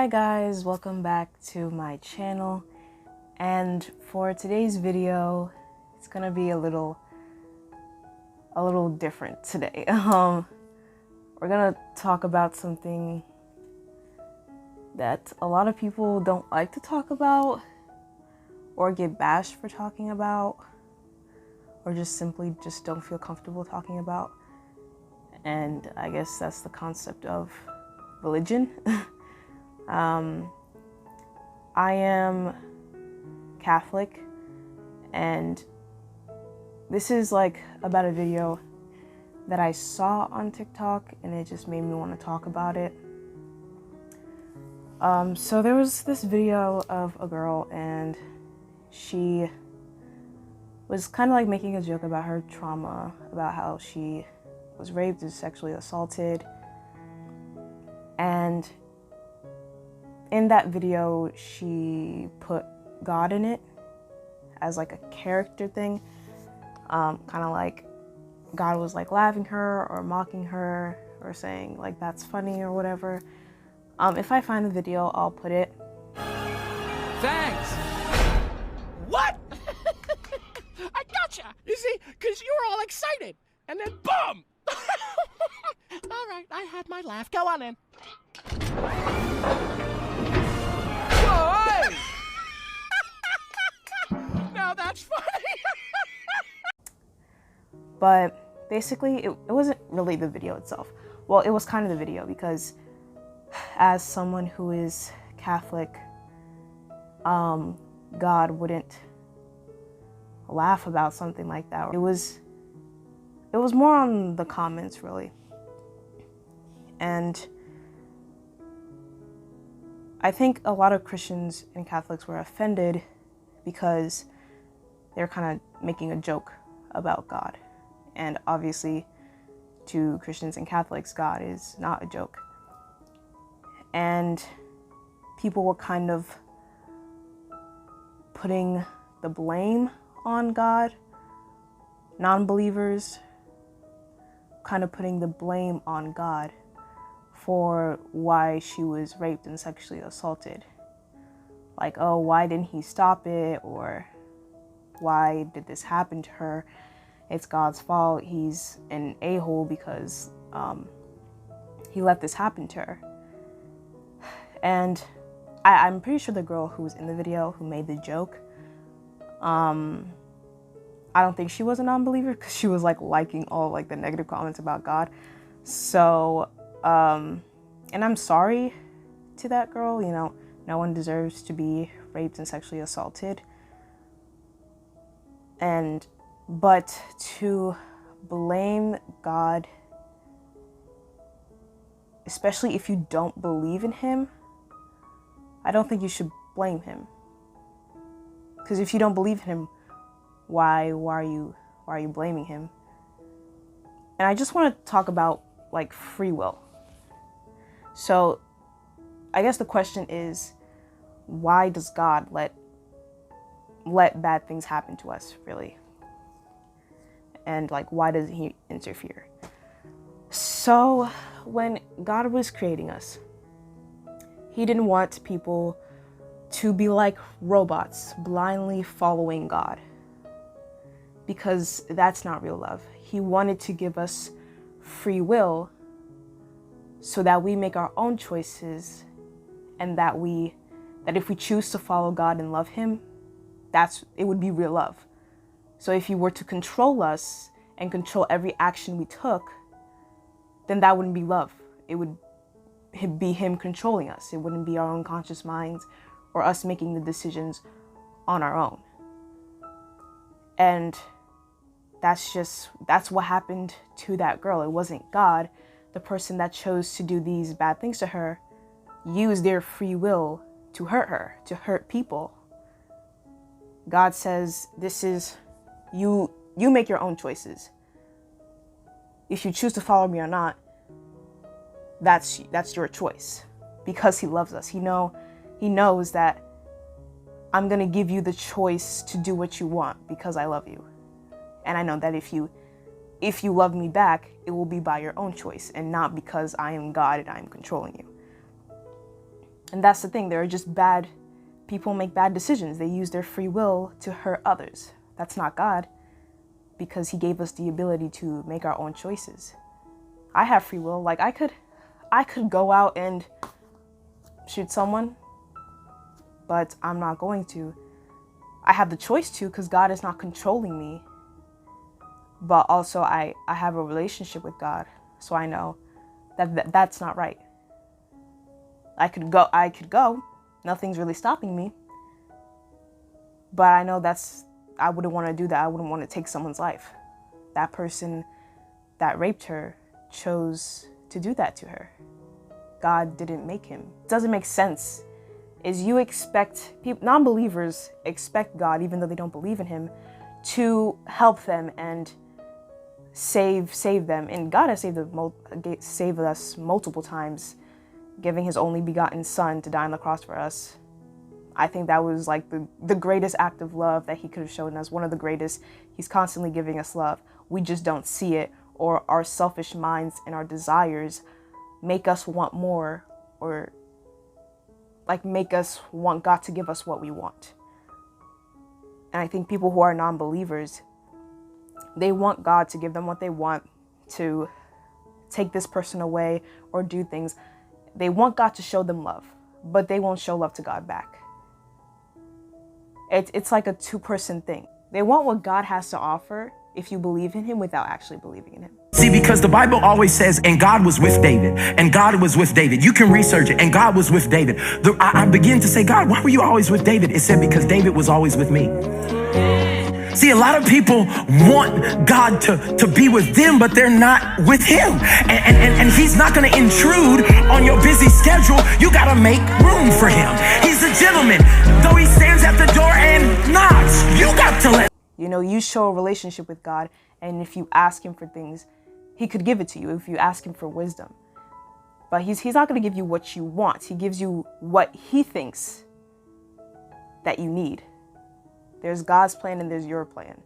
guys, welcome back to my channel, and for today's video it's gonna be a little different today. We're gonna talk about something that a lot of people don't like to talk about or get bashed for talking about, or just simply don't feel comfortable talking about. And I guess that's the concept of religion. I am Catholic, and this is like about a video that I saw on TikTok, and it just made me want to talk about it. So there was this video of a girl, and she was kind of like making a joke about her trauma, about how she was raped and sexually assaulted. And in that video, she put God in it as like a character thing. Kind of like God was like laughing her or mocking her or saying like that's funny or whatever. If I find the video, I'll put it. Thanks. What? I gotcha. You see, because you were all excited, and then boom. All right, I had my laugh. Go on in. Whoa, hey! Now that's funny. But basically, it wasn't really the video itself. Well, it was kind of the video, because as someone who is Catholic, God wouldn't laugh about something like that. It was more on the comments, really. And I think a lot of Christians and Catholics were offended because they're kind of making a joke about God. And obviously, to Christians and Catholics, God is not a joke. And people were kind of putting the blame on God. Non-believers kind of putting the blame on God for why she was raped and sexually assaulted. Like, oh, why didn't he stop it? Or why did this happen to her? It's God's fault. He's an a-hole because he let this happen to her. And I'm pretty sure the girl who was in the video who made the joke, I don't think she was a non-believer, because she was like liking all like the negative comments about God. So, and I'm sorry to that girl, you know, no one deserves to be raped and sexually assaulted. But to blame God, especially if you don't believe in him, I don't think you should blame him. Because if you don't believe in him, why are you blaming him? And I just want to talk about like free will. So I guess the question is, why does God let bad things happen to us, really? And like, why does he interfere? So when God was creating us, he didn't want people to be like robots, blindly following God, because that's not real love. He wanted to give us free will so that we make our own choices, and that if we choose to follow God and love him, it would be real love. So if he were to control us and control every action we took, then that wouldn't be love. It would be him controlling us. It wouldn't be our own conscious minds or us making the decisions on our own. And that's what happened to that girl. It wasn't God, the person that chose to do these bad things to her, used their free will to hurt her, to hurt people. God says, this is, you make your own choices. If you choose to follow me or not, that's your choice, because he loves us. He knows that I'm going to give you the choice to do what you want because I love you. And I know that if you love me back, it will be by your own choice and not because I am God and I am controlling you. And that's the thing. There are just bad people make bad decisions. They use their free will to hurt others. That's not God, because he gave us the ability to make our own choices. I have free will. Like I could go out and shoot someone, but I'm not going to. I have the choice to, because God is not controlling me. But also I have a relationship with God, so I know that's not right. I could go. Nothing's really stopping me. But I know I wouldn't want to do that. I wouldn't want to take someone's life. That person that raped her chose to do that to her. God didn't make him. It doesn't make sense. Is you expect people, non-believers expect God, even though they don't believe in him, to help them and save them. And God has saved us multiple times, giving his only begotten son to die on the cross for us. I think that was like the greatest act of love that he could have shown us, one of the greatest. He's constantly giving us love. We just don't see it, or our selfish minds and our desires make us want more, or like make us want God to give us what we want. And I think people who are non-believers, they want God to give them what they want, to take this person away or do things. They want God to show them love, but they won't show love to God back. It's like a two-person thing. They want what God has to offer if you believe in him without actually believing in him. See, because the Bible always says, and God was with David, and God was with David. You can research it, and God was with David. I begin to say, God, why were you always with David? It said, because David was always with me. See, a lot of people want God to be with them, but they're not with him. And he's not going to intrude on your busy schedule. You got to make room for him. He's a gentleman. Though he stands at the door and knocks, you got to let. You know, you show a relationship with God, and if you ask him for things, he could give it to you if you ask him for wisdom. But he's not going to give you what you want. He gives you what he thinks that you need. There's God's plan and there's your plan.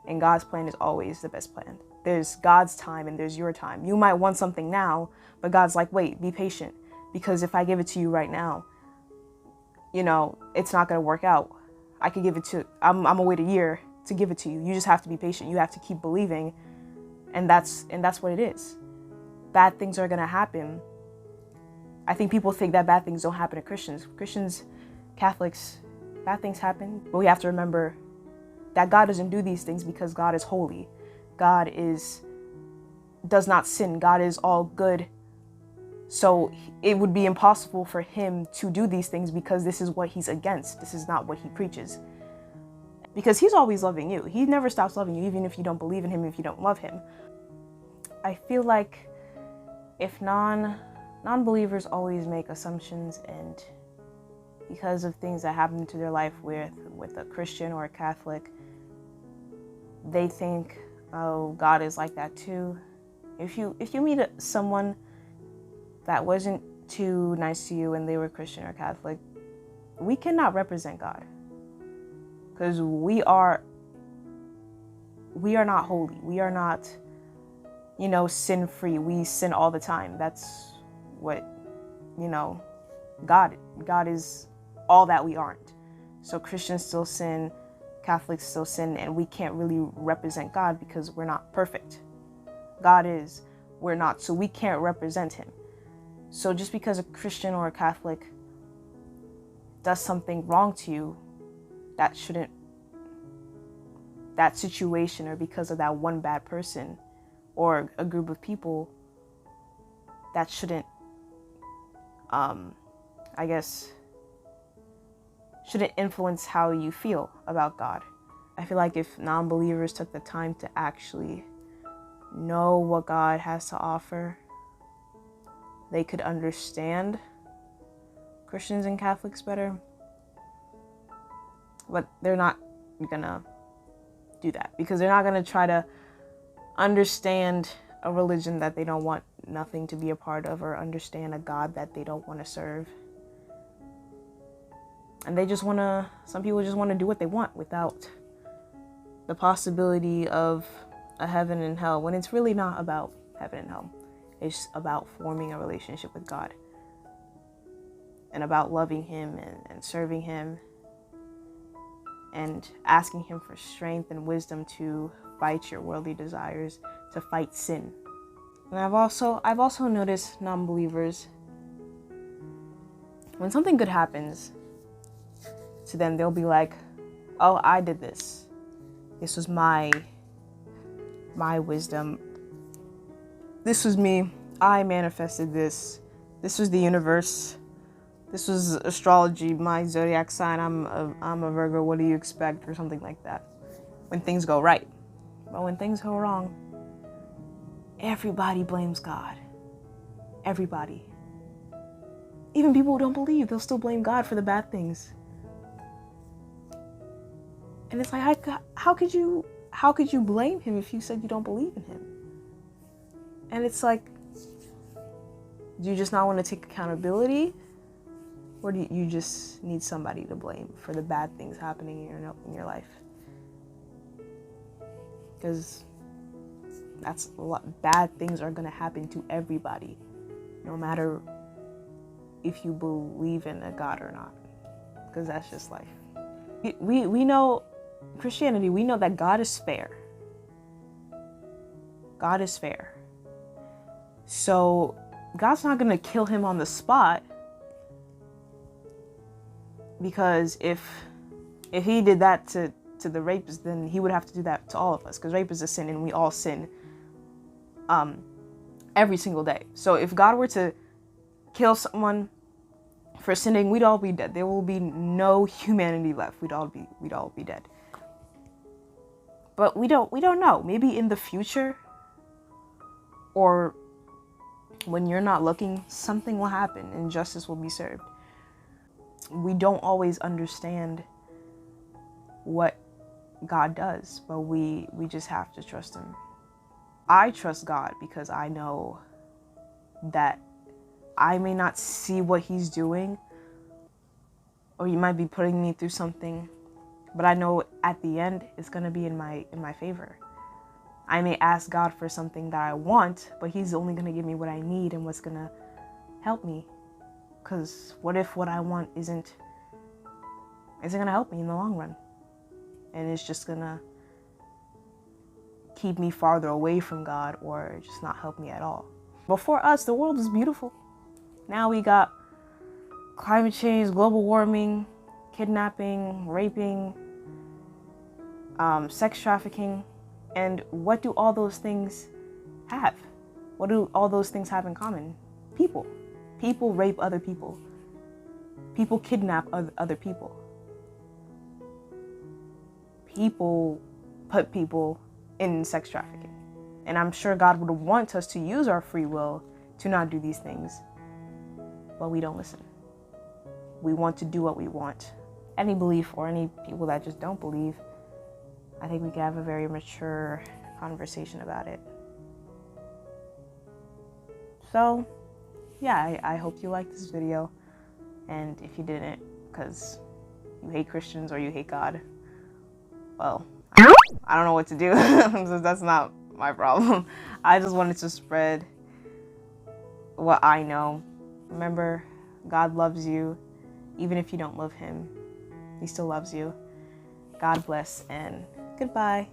And God's plan is always the best plan. There's God's time and there's your time. You might want something now, but God's like, wait, be patient. Because if I give it to you right now, you know, it's not going to work out. I could give it to, I'm going to wait a year to give it to you. You just have to be patient. You have to keep believing. And that's what it is. Bad things are going to happen. I think people think that bad things don't happen to Christians. Christians, Catholics, bad things happen. But we have to remember that God doesn't do these things because God is holy. God does not sin. God is all good. So it would be impossible for him to do these things because this is what he's against. This is not what he preaches. Because he's always loving you. He never stops loving you, even if you don't believe in him, if you don't love him. I feel like if non-believers always make assumptions, and because of things that happen to their life with a Christian or a Catholic, they think, oh, God is like that too. If you meet someone that wasn't too nice to you and they were Christian or Catholic, we cannot represent God. Because we are not holy. We are not, sin-free. We sin all the time. That's what, God is all that we aren't. So Christians still sin, Catholics still sin, and we can't really represent God because we're not perfect. God is, we're not, so we can't represent him. So just because a Christian or a Catholic does something wrong to you, that situation, or because of that one bad person or a group of people, that shouldn't influence how you feel about God. I feel like if non-believers took the time to actually know what God has to offer, they could understand Christians and Catholics better. But they're not gonna do that because they're not gonna try to understand a religion that they don't want nothing to be a part of, or understand a God that they don't want to serve. And some people just want to do what they want without the possibility of a heaven and hell, when it's really not about heaven and hell. It's about forming a relationship with God. and about loving him and serving him and asking him for strength and wisdom to fight your worldly desires, to fight sin. And I've also noticed non-believers, when something good happens to them, they'll be like, oh, I did this. This was my wisdom. This was me. I manifested this. This was the universe. This was astrology, my zodiac sign. I'm a Virgo. What do you expect? Or something like that. When things go right. But when things go wrong, everybody blames God. Everybody. Even people who don't believe, they'll still blame God for the bad things. And it's like, how could you blame him if you said you don't believe in him? And it's like, do you just not want to take accountability? Or do you just need somebody to blame for the bad things happening in your life? Because that's a lot. Bad things are going to happen to everybody, no matter if you believe in a God or not. Because that's just life. We know Christianity, we know that God is fair. God is fair. So God's not going to kill him on the spot. Because if he did that to the rapist, then he would have to do that to all of us. Because rape is a sin and we all sin every single day. So if God were to kill someone for sinning, we'd all be dead. There will be no humanity left. We'd all be dead. But we don't know. Maybe in the future, or when you're not looking, something will happen and justice will be served. We don't always understand what God does, but we just have to trust him. I trust God because I know that I may not see what he's doing, or he might be putting me through something, but I know at the end it's going to be in my favor. I may ask God for something that I want, but he's only going to give me what I need and what's going to help me. Because what if what I want isn't going to help me in the long run? And it's just going to keep me farther away from God, or just not help me at all. Before us, the world was beautiful. Now we got climate change, global warming, kidnapping, raping, sex trafficking. And what do all those things have? What do all those things have in common? People. People rape other people. People kidnap other people. People put people in sex trafficking. And I'm sure God would want us to use our free will to not do these things. But we don't listen. We want to do what we want. Any belief, or any people that just don't believe, I think we can have a very mature conversation about it. So, yeah, I hope you liked this video. And if you didn't, because you hate Christians or you hate God, well, I don't know what to do. That's not my problem. I just wanted to spread what I know. Remember, God loves you. Even if you don't love him, he still loves you. God bless, and goodbye.